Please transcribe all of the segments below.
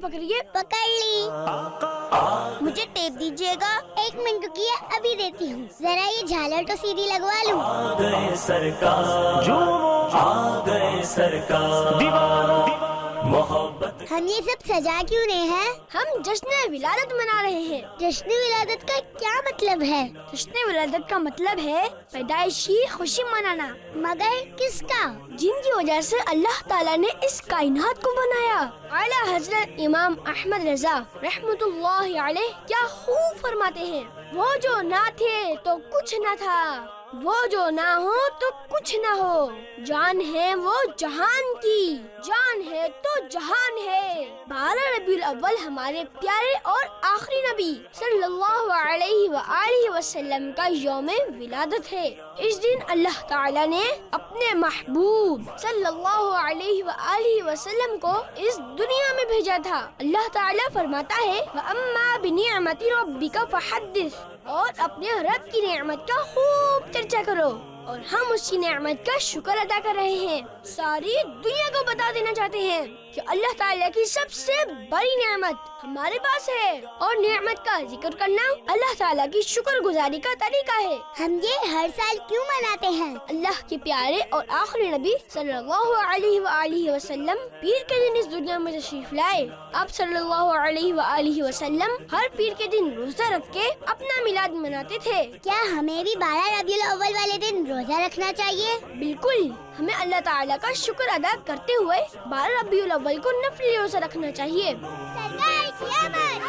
پکڑیے پکڑیے. پکڑ لی. مجھے ٹیپ دیجیے گا. 1 منٹ رکیے, ابھی دیتی ہوں. ذرا یہ جھالر تو سیدھی لگوا لوں. آ گئے سرکار, آ گئے سرکار, دیوانوں محبت. ہم یہ سب سجا کیوں رہے ہیں؟ ہم جشن ولادت منا رہے ہیں. جشن ولادت کا کیا مطلب ہے؟ جشن ولادت کا مطلب ہے پیدائشی خوشی منانا. مگر کس کا؟ جن کی وجہ سے اللہ تعالیٰ نے اس کائنات کو بنایا. اعلیٰ حضرت امام احمد رضا رحمۃ اللہ علیہ کیا خوب فرماتے ہیں, وہ جو نہ تھے تو کچھ نہ تھا, وہ جو نہ ہو تو کچھ نہ ہو. جان ہے وہ جہان کی, جان ہے تو جہان ہے. 12 ربیع الاول ہمارے پیارے اور آخری نبی صلی اللہ علیہ وآلہ وسلم کا یوم ولادت ہے. اس دن اللہ تعالیٰ نے اپنے محبوب صلی اللہ علیہ وآلہ وسلم کو اس دنیا میں بھیجا تھا. اللہ تعالیٰ فرماتا ہے وَأَمَّا بِنِعْمَةِ رَبِّكَ فَحَدِّثْ, اور اپنے رب کی نعمت کا خوب چرچا کرو. اور ہم اس کی نعمت کا شکر ادا کر رہے ہیں. ساری دنیا کو بتا دینا چاہتے ہیں کہ اللہ تعالیٰ کی سب سے بڑی نعمت ہمارے پاس ہے, اور نعمت کا ذکر کرنا اللہ تعالیٰ کی شکر گزاری کا طریقہ ہے. ہم یہ ہر سال کیوں مناتے ہیں؟ اللہ کے پیارے اور آخری نبی صلی اللہ علیہ وآلہ وسلم پیر کے دن اس دنیا میں تشریف لائے. آپ صلی اللہ علیہ وآلہ وسلم ہر پیر کے دن روزہ رکھ کے اپنا میلاد مناتے تھے. کیا ہمیں بھی 12 ربیع الاول والے دن روزہ رکھنا چاہیے؟ بالکل, ہمیں اللہ تعالیٰ کا شکر ادا کرتے ہوئے 12 ربیع الاول کو نفلی روزہ رکھنا چاہیے. سرکار کی آمد,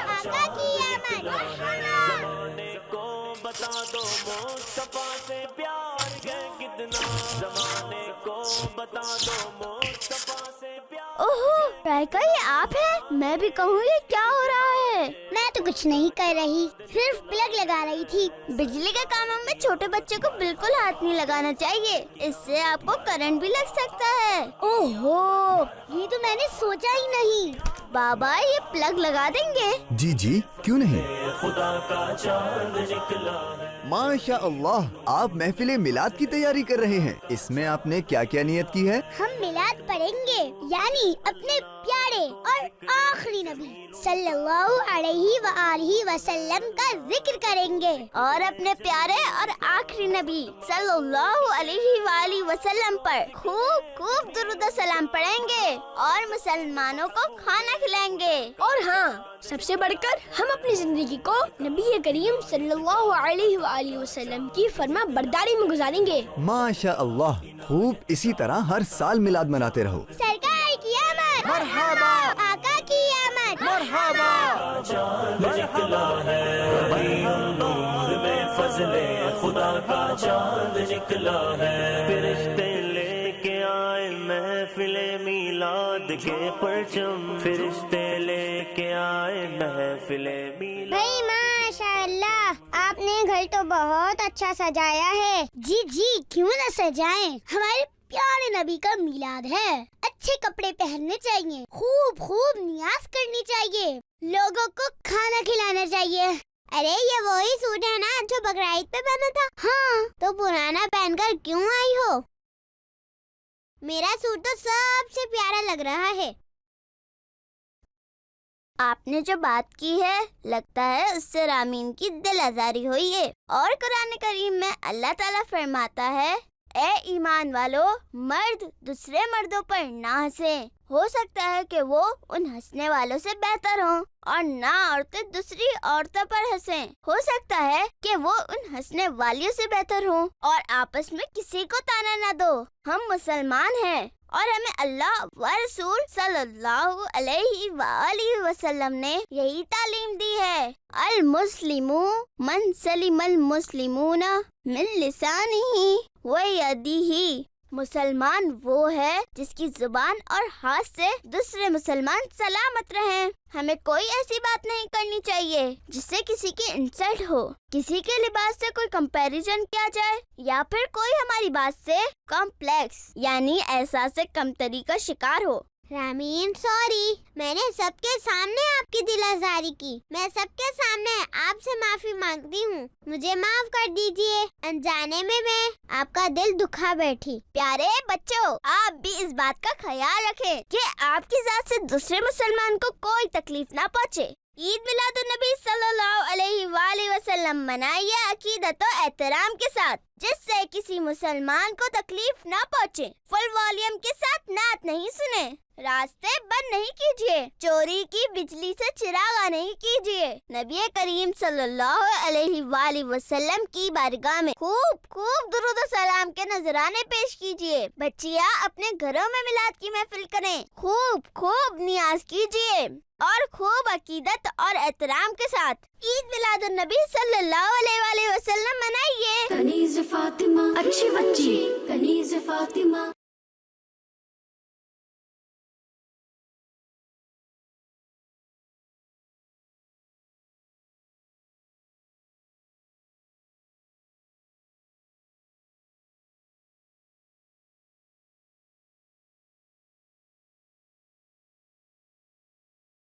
آقا کی آمد. زمانے کو بتا دو مصطفیٰ سے پیار ہے کتنا, زمانے کو بتا دو مصطفیٰ سے پیار. اوہو رائکا, یہ آپ ہیں؟ میں بھی کہوں یہ کیا ہو رہا ہے؟ میں تو کچھ نہیں کر رہی, صرف پلگ لگا رہی تھی. بجلی کے کاموں میں چھوٹے بچے کو بالکل ہاتھ نہیں لگانا چاہیے, اس سے آپ کو کرنٹ بھی لگ سکتا ہے. اوہو, یہ تو میں نے سوچا ہی نہیں. بابا یہ پلگ لگا دیں گے؟ جی جی کیوں نہیں. خدا کا چاند نکلا ہے. ماشاء اللہ, آپ محفل میلاد کی تیاری کر رہے ہیں. اس میں آپ نے کیا کیا نیت کی ہے؟ ہم میلاد پڑھیں گے, یعنی اپنے پیارے اور آخری نبی صلی اللہ علیہ وآلہ وسلم کا ذکر کریں گے, اور اپنے پیارے اور آخری نبی صلی اللہ علیہ وآلہ وسلم پر خوب خوب درود و سلام پڑھیں گے, اور مسلمانوں کو کھانا کھلائیں گے. اور ہاں, سب سے بڑھ کر ہم اپنی زندگی کو نبی کریم صلی اللہ علیہ وآلہ وسلم کی فرما برداری میں گزاریں گے. ماشاء اللہ, خوب اسی طرح ہر سال میلاد مناتے رہو. سرکار کی آمد, مرحبا, آقا کی آمد. مرحبا. چاند نکلا ہے بھائی, نور میں فضل خدا کا چاند نکلا ہے. فرشتے لے کے آئے محفل میلاد کے پرچم, فرشتے لے کے آئے محفل میلاد. بھائی ماشاء اللہ, آپ نے گھر تو بہت اچھا سجایا ہے. جی جی کیوں نہ سجائیں, ہمارے پیارے نبی کا میلاد ہے. اچھے کپڑے پہننے چاہیے, خوب خوب نیاز کرنی چاہیے, لوگوں کو کھانا کھلانا چاہیے. ارے یہ وہی سوٹ ہے نا جو بقرعید پہ پہنا تھا؟ ہاں, تو پرانا پہن کر کیوں آئی ہو؟ میرا سوٹ تو سب سے پیارا لگ رہا ہے. آپ نے جو بات کی ہے لگتا ہے اس سے رامین کی دل آزاری ہوئی ہے. اور قرآن کریم میں اللہ تعالیٰ فرماتا ہے اے ایمان والو, مرد دوسرے مردوں پر نہ ہنسیں, ہو سکتا ہے کہ وہ ان ہنسنے والوں سے بہتر ہوں, اور نہ عورتیں دوسری عورتوں پر ہنسیں, ہو سکتا ہے کہ وہ ان ہنسنے والیوں سے بہتر ہوں, اور آپس میں کسی کو تانا نہ دو. ہم مسلمان ہیں اور ہمیں اللہ و رسول صلی اللہ علیہ وآلہ وسلم نے یہی تعلیم دی ہے. المسلم من سلم المسلمون من لسانہ و یدہ, مسلمان وہ ہے جس کی زبان اور ہاتھ سے دوسرے مسلمان سلامت رہیں. ہمیں کوئی ایسی بات نہیں کرنی چاہیے جس سے کسی کی انسلٹ ہو, کسی کے لباس سے کوئی کمپیریزن کیا جائے, یا پھر کوئی ہماری بات سے کمپلیکس یعنی احساس کمتری کا شکار ہو. رامین سوری، میں نے سب کے سامنے آپ کی دل آزاری کی. میں سب کے سامنے آپ سے معافی مانگتی ہوں. مجھے معاف کر دیجیے. انجانے میں آپ کا دل دکھا بیٹھی. پیارے بچوں، آپ بھی اس بات کا خیال رکھیں کہ آپ کی ذات سے دوسرے مسلمان کو کوئی تکلیف نہ پہنچے. عید میلاد النبی صلی اللہ علیہ وآلہ وسلم منائیے عقیدت و احترام کے ساتھ، جس سے کسی مسلمان کو تکلیف نہ پہنچے. فل والیوم کے ساتھ نعت نہیں سنیں. راستے بند نہیں کیجیے. چوری کی بجلی سے چراغاں نہیں کیجیے. نبی کریم صلی اللہ علیہ وآلہ وسلم کی بارگاہ میں خوب خوب درود و سلام کے نذرانے پیش کیجیے. بچیاں اپنے گھروں میں میلاد کی محفل کریں. خوب خوب نیاز کیجیے اور خوب عقیدت اور احترام کے ساتھ عید میلاد النبی صلی اللہ علیہ وآلہ وسلم منائیے. کنیز فاطمہ اچھی بچی، کنیز فاطمہ.